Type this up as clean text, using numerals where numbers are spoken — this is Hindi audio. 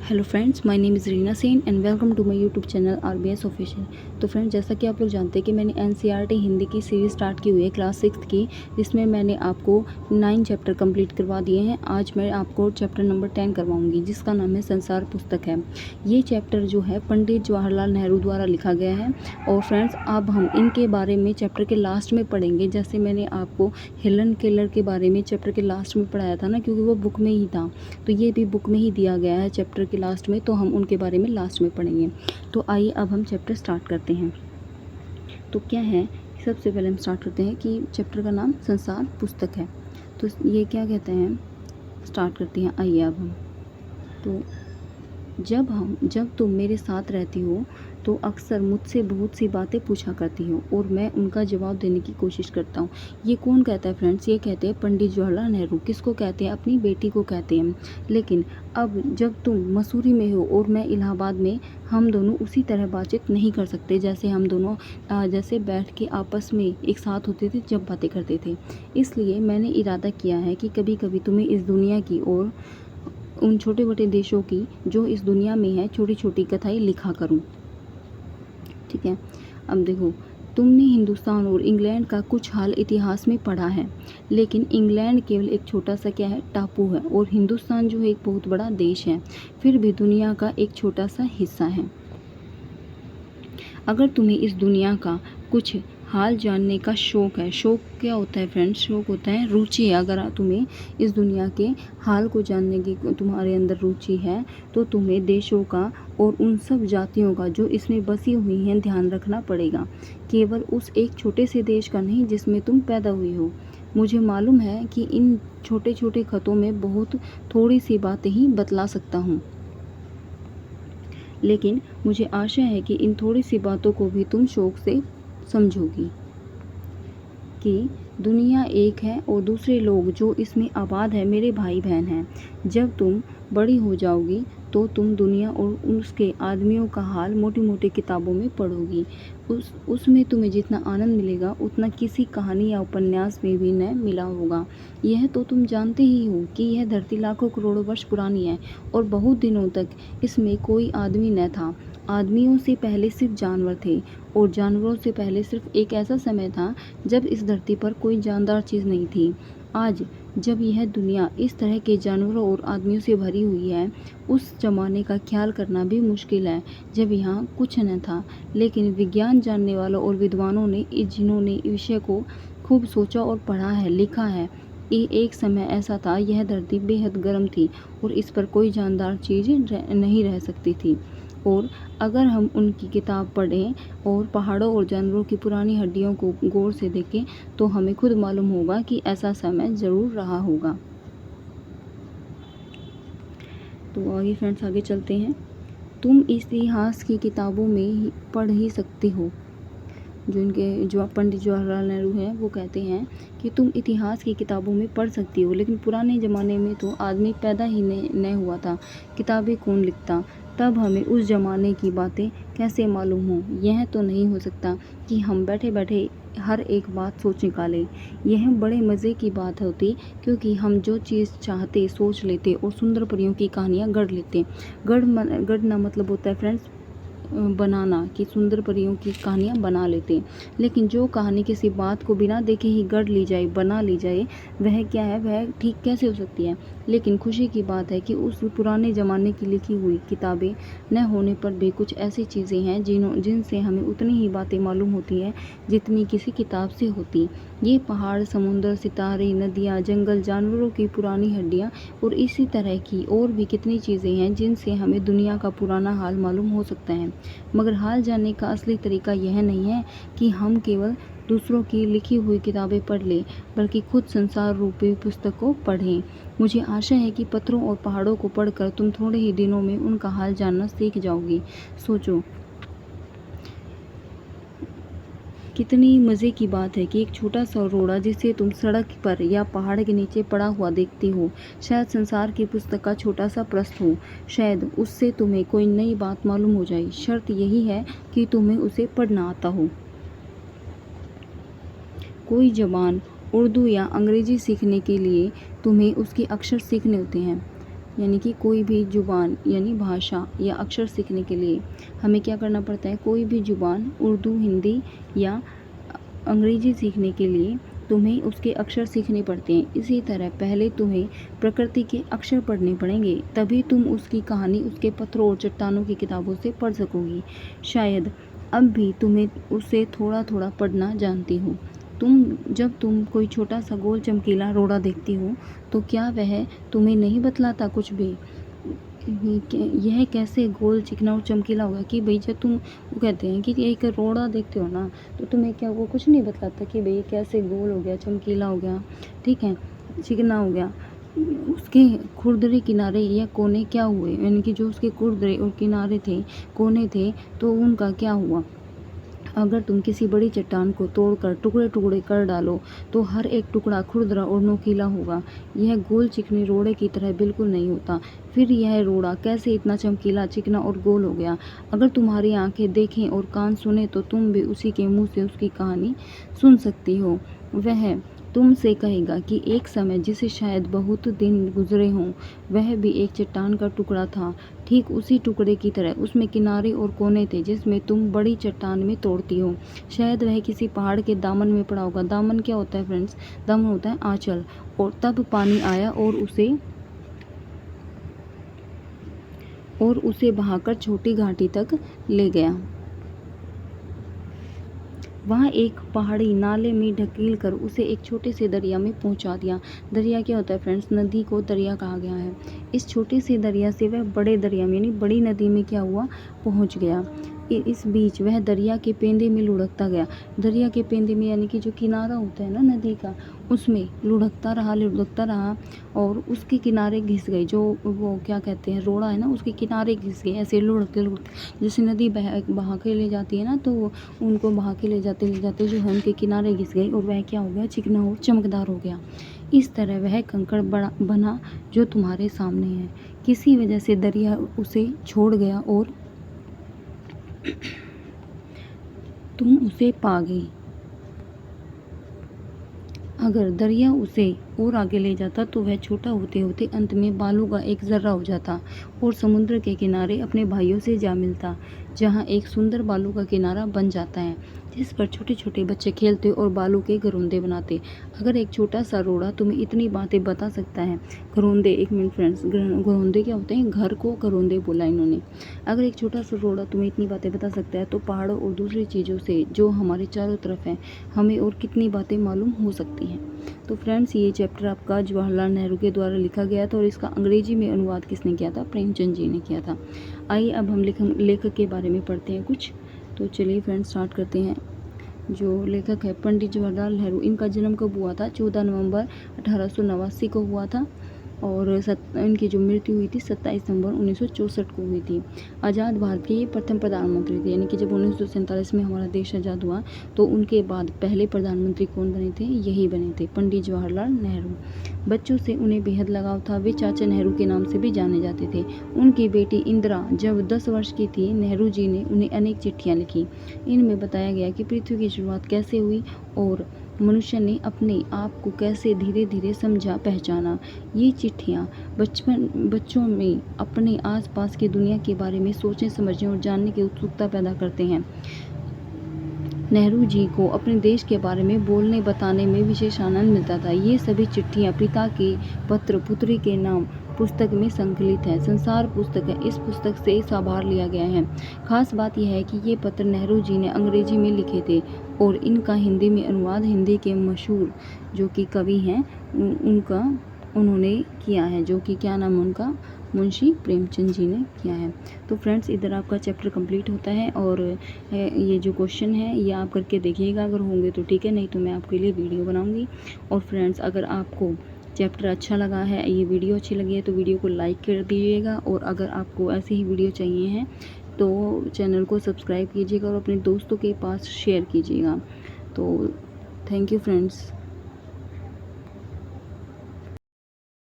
Hello friends, my name is Reena Sen and welcome to my YouTube channel RBS official. तो फ्रेंड्स, जैसा कि आप लोग जानते हैं कि मैंने एनसीईआरटी हिंदी की सीरीज़ स्टार्ट की हुई है क्लास 6 की, जिसमें मैंने आपको 9 चैप्टर कंप्लीट करवा दिए हैं। आज मैं आपको चैप्टर नंबर 10 करवाऊंगी, जिसका नाम है संसार पुस्तक है। ये चैप्टर जो है पंडित जवाहरलाल नेहरू द्वारा लिखा गया है। और फ्रेंड्स, अब हम इनके बारे में चैप्टर के लास्ट में पढ़ेंगे। जैसे मैंने आपको हेलन केलर के बारे में चैप्टर के लास्ट में पढ़ाया था ना, क्योंकि वो बुक में ही था, तो ये भी बुक में ही दिया गया है चैप्टर के लास्ट में, तो हम उनके बारे में लास्ट में पढ़ेंगे। तो आइए अब हम चैप्टर स्टार्ट करते हैं। तो क्या है, सबसे पहले हम स्टार्ट करते हैं कि चैप्टर का नाम संसार पुस्तक है। तो ये क्या कहते हैं, स्टार्ट करते हैं। आइए अब हम, तो जब तुम मेरे साथ रहती हो तो अक्सर मुझसे बहुत सी बातें पूछा करती हो और मैं उनका जवाब देने की कोशिश करता हूँ। ये कौन कहता है फ्रेंड्स? ये कहते हैं पंडित जवाहरलाल नेहरू। किसको कहते हैं? अपनी बेटी को कहते हैं। लेकिन अब जब तुम मसूरी में हो और मैं इलाहाबाद में, हम दोनों उसी तरह बातचीत नहीं कर सकते जैसे हम दोनों जैसे बैठ के आपस में एक साथ होते थे जब बातें करते थे। इसलिए मैंने इरादा किया है कि कभी कभी तुम्हें इस दुनिया की और उन छोटे मोटे देशों की जो इस दुनिया में है छोटी छोटी कथाएं लिखा करूं। ठीक है, अब देखो, तुमने हिंदुस्तान और इंग्लैंड का कुछ हाल इतिहास में पढ़ा है, लेकिन इंग्लैंड केवल एक छोटा सा क्या है, टापू है, और हिंदुस्तान जो है एक बहुत बड़ा देश है, फिर भी दुनिया का एक छोटा सा हिस्सा है। अगर तुम्हें इस दुनिया का कुछ हाल जानने का शौक़ है, शौक़ क्या होता है फ्रेंड्स? शौक़ होता है रुचि है। अगर तुम्हें इस दुनिया के हाल को जानने की तुम्हारे अंदर रुचि है, तो तुम्हें देशों का और उन सब जातियों का जो इसमें बसी हुई हैं ध्यान रखना पड़ेगा, केवल उस एक छोटे से देश का नहीं जिसमें तुम पैदा हुई हो। मुझे मालूम है कि इन छोटे छोटे खतों में बहुत थोड़ी सी बातें ही बतला सकता हूँ, लेकिन मुझे आशा है कि इन थोड़ी सी बातों को भी तुम शौक़ से समझोगी कि दुनिया एक है और दूसरे लोग जो इसमें आबाद है मेरे भाई बहन हैं। जब तुम बड़ी हो जाओगी तो तुम दुनिया और उसके आदमियों का हाल मोटी मोटी किताबों में पढ़ोगी। उसमें तुम्हें जितना आनंद मिलेगा उतना किसी कहानी या उपन्यास में भी न मिला होगा। यह तो तुम जानते ही हो कि यह धरती लाखों करोड़ों वर्ष पुरानी है और बहुत दिनों तक इसमें कोई आदमी न था। आदमियों से पहले सिर्फ जानवर थे, और जानवरों से पहले सिर्फ एक ऐसा समय था जब इस धरती पर कोई जानदार चीज़ नहीं थी। आज जब यह दुनिया इस तरह के जानवरों और आदमियों से भरी हुई है, उस ज़माने का ख्याल करना भी मुश्किल है जब यहाँ कुछ न था। लेकिन विज्ञान जानने वालों और विद्वानों ने, जिन्होंने विषय को खूब सोचा और पढ़ा है, लिखा है, एक समय ऐसा था यह धरती बेहद गर्म थी और इस पर कोई जानदार चीज़ नहीं रह सकती थी। और अगर हम उनकी किताब पढ़ें और पहाड़ों और जानवरों की पुरानी हड्डियों को गौर से देखें, तो हमें खुद मालूम होगा कि ऐसा समय ज़रूर रहा होगा। तो आगे फ्रेंड्स, आगे चलते हैं। तुम इतिहास की किताबों में पढ़ ही सकती हो, जो पंडित जवाहरलाल नेहरू हैं वो कहते हैं कि तुम इतिहास की किताबों में पढ़ सकती हो, लेकिन पुराने ज़माने में तो आदमी पैदा ही नहीं हुआ था, किताबें कौन लिखता? तब हमें उस ज़माने की बातें कैसे मालूम हो? यह तो नहीं हो सकता कि हम बैठे बैठे हर एक बात सोच निकालें। यह बड़े मज़े की बात होती, क्योंकि हम जो चीज़ चाहते सोच लेते और सुंदर परियों की कहानियाँ गढ़ लेते। गढ़ना मतलब होता है फ्रेंड्स बनाना, कि सुंदर परियों की कहानियाँ बना लेते। लेकिन जो कहानी किसी बात को बिना देखे ही गढ़ ली जाए, बना ली जाए, वह क्या है, वह ठीक कैसे हो सकती है? लेकिन खुशी की बात है कि उस पुराने ज़माने की लिखी हुई किताबें न होने पर भी कुछ ऐसी चीज़ें हैं जिनसे हमें उतनी ही बातें मालूम होती हैं जितनी किसी किताब से होती। ये पहाड़, समुद्र, सितारे, नदियाँ, जंगल, जानवरों की पुरानी हड्डियाँ और इसी तरह की और भी कितनी चीज़ें हैं जिनसे हमें दुनिया का पुराना हाल मालूम हो सकता है। मगर हाल जानने का असली तरीका यह नहीं है कि हम केवल दूसरों की लिखी हुई किताबें पढ़ लें, बल्कि खुद संसार रूपी पुस्तक को पढ़ें। मुझे आशा है कि पत्थरों और पहाड़ों को पढ़कर तुम थोड़े ही दिनों में उनका हाल जानना सीख जाओगी। सोचो, कितनी मज़े की बात है कि एक छोटा सा रोड़ा जिसे तुम सड़क पर या पहाड़ के नीचे पड़ा हुआ देखती हो, शायद संसार की पुस्तक का छोटा सा पृष्ठ हो। शायद उससे तुम्हें कोई नई बात मालूम हो जाए। शर्त यही है कि तुम्हें उसे पढ़ना आता हो। कोई ज़बान, उर्दू या अंग्रेज़ी सीखने के लिए तुम्हें उसके अक्षर सीखने होते हैं। यानी कि कोई भी ज़ुबान यानी भाषा या अक्षर सीखने के लिए हमें क्या करना पड़ता है, कोई भी ज़ुबान उर्दू, हिंदी या अंग्रेज़ी सीखने के लिए तुम्हें उसके अक्षर सीखने पड़ते हैं। इसी तरह पहले तुम्हें प्रकृति के अक्षर पढ़ने पड़ेंगे, तभी तुम उसकी कहानी उसके पत्थरों और चट्टानों की किताबों से पढ़ सकोगी। शायद अब भी तुम्हें उसे थोड़ा थोड़ा पढ़ना जानती हो। जब तुम कोई छोटा सा गोल चमकीला रोड़ा देखती हो तो क्या वह तुम्हें नहीं बतलाता कुछ भी? यह कैसे गोल, चिकना और चमकीला होगा कि भाई जब तुम वो कहते हैं कि एक रोड़ा देखते हो ना, तो तुम्हें क्या वो कुछ नहीं बतलाता कि भाई कैसे गोल हो गया, चमकीला हो गया, ठीक है, चिकना हो गया। उसके खुरदरे किनारे या कोने क्या हुए, यानी कि जो उसके खुरदरे और किनारे थे, कोने थे, तो उनका क्या हुआ। अगर तुम किसी बड़ी चट्टान को तोड़कर टुकड़े टुकड़े कर डालो तो हर एक टुकड़ा खुरदरा और नोकीला होगा। यह गोल चिकने रोड़े की तरह बिल्कुल नहीं होता। फिर यह रोड़ा कैसे इतना चमकीला, चिकना और गोल हो गया? अगर तुम्हारी आंखें देखें और कान सुने तो तुम भी उसी के मुंह से उसकी कहानी सुन सकती हो। वह तुमसे कहेगा कि एक समय जिसे शायद बहुत दिन गुजरे हों, वह भी एक चट्टान का टुकड़ा था, ठीक उसी टुकड़े की तरह। उसमें किनारे और कोने थे जिसमें तुम बड़ी चट्टान में तोड़ती हो। शायद वह किसी पहाड़ के दामन में पड़ा होगा। दामन क्या होता है फ्रेंड्स? दामन होता है आंचल। और तब पानी आया और उसे बहाकर छोटी घाटी तक ले गया। वहाँ एक पहाड़ी नाले में ढकेल कर उसे एक छोटे से दरिया में पहुँचा दिया। दरिया क्या होता है फ्रेंड्स? नदी को दरिया कहा गया है। इस छोटे से दरिया से वह बड़े दरिया में यानी बड़ी नदी में क्या हुआ, पहुँच गया। इस बीच वह दरिया के पेंदे में लुढ़कता गया। दरिया के पेंदे में यानी कि जो किनारा होता है ना नदी का, उसमें लुढ़कता रहा और उसके किनारे घिस गई। जो वो क्या कहते हैं, रोड़ा है ना, उसके किनारे घिस गए। ऐसे लुढ़कते लुढ़कते जैसे नदी बहा के ले जाती है ना, तो उनको बहा के ले जाते जो है उनके किनारे घिस गई और वह क्या हो गया, चिकना और चमकदार हो गया। इस तरह वह कंकड़ बना जो तुम्हारे सामने है। किसी वजह से दरिया उसे छोड़ गया और तुम उसे पा गई। अगर दरिया उसे और आगे ले जाता तो वह छोटा होते होते अंत में बालू का एक जर्रा हो जाता और समुद्र के किनारे अपने भाइयों से जा मिलता, जहाँ एक सुंदर बालू का किनारा बन जाता है जिस पर छोटे छोटे बच्चे खेलते और बालू के घरौंदे बनाते। अगर एक छोटा सा रोड़ा तुम्हें इतनी बातें बता सकता है, घरौंदे, एक मिनट फ्रेंड्स, घरौंदे क्या होते हैं? घर को घरौंदे बोला इन्होंने। अगर एक छोटा सा रोड़ा तुम्हें इतनी बातें बता सकता है तो पहाड़ों और दूसरी चीज़ों से जो हमारे चारों तरफ है, हमें और कितनी बातें मालूम हो सकती हैं। तो फ्रेंड्स, ये चैप्टर आपका जवाहरलाल नेहरू के द्वारा लिखा गया था और इसका अंग्रेजी में अनुवाद किसने किया था? प्रेमचंद जी ने किया था। आइए अब हम लेखक के बारे में पढ़ते हैं कुछ। तो चलिए फ्रेंड्स, स्टार्ट करते हैं। जो लेखक है पंडित जवाहरलाल नेहरू, इनका जन्म कब हुआ था? 14 नवंबर 1889 को हुआ था और इनकी जो मृत्यु हुई थी 27 नवंबर 1964 को हुई थी। आज़ाद भारत के ये प्रथम प्रधानमंत्री थे, यानी कि जब 1947 में हमारा देश आज़ाद हुआ तो उनके बाद पहले प्रधानमंत्री कौन बने थे? यही बने थे, पंडित जवाहरलाल नेहरू। बच्चों से उन्हें बेहद लगाव था। वे चाचा नेहरू के नाम से भी जाने जाते थे। उनकी बेटी इंदिरा जब 10 वर्ष की थी, नेहरू जी ने उन्हें अनेक चिट्ठियाँ लिखी। इनमें बताया गया कि पृथ्वी की शुरुआत कैसे हुई और मनुष्य ने अपने आप को कैसे धीरे धीरे समझा, पहचाना। ये चिट्ठियाँ बच्चों में अपने आसपास की दुनिया के बारे में सोचने, समझने और जानने की उत्सुकता पैदा करते हैं। नेहरू जी को अपने देश के बारे में बोलने बताने में विशेष आनंद मिलता था। ये सभी चिट्ठियाँ पिता के पत्र पुत्री के नाम पुस्तक में संकलित है। संसार पुस्तक है। इस पुस्तक से साभार लिया गया है। खास बात यह है कि ये पत्र नेहरू जी ने अंग्रेजी में लिखे थे और इनका हिंदी में अनुवाद हिंदी के मशहूर जो कि कवि हैं उन्होंने किया है, जो कि क्या नाम है उनका? मुंशी प्रेमचंद जी ने किया है। तो फ्रेंड्स, इधर आपका चैप्टर कंप्लीट होता है और ये जो क्वेश्चन है ये आप करके देखिएगा। अगर होंगे तो ठीक है, नहीं तो मैं आपके लिए वीडियो बनाऊंगी। और फ्रेंड्स, अगर आपको चैप्टर अच्छा लगा है, ये वीडियो अच्छी लगी है तो वीडियो को लाइक कर दीजिएगा और अगर आपको ऐसे ही वीडियो चाहिए हैं तो चैनल को सब्सक्राइब कीजिएगा और अपने दोस्तों के पास शेयर कीजिएगा। तो थैंक यू फ्रेंड्स।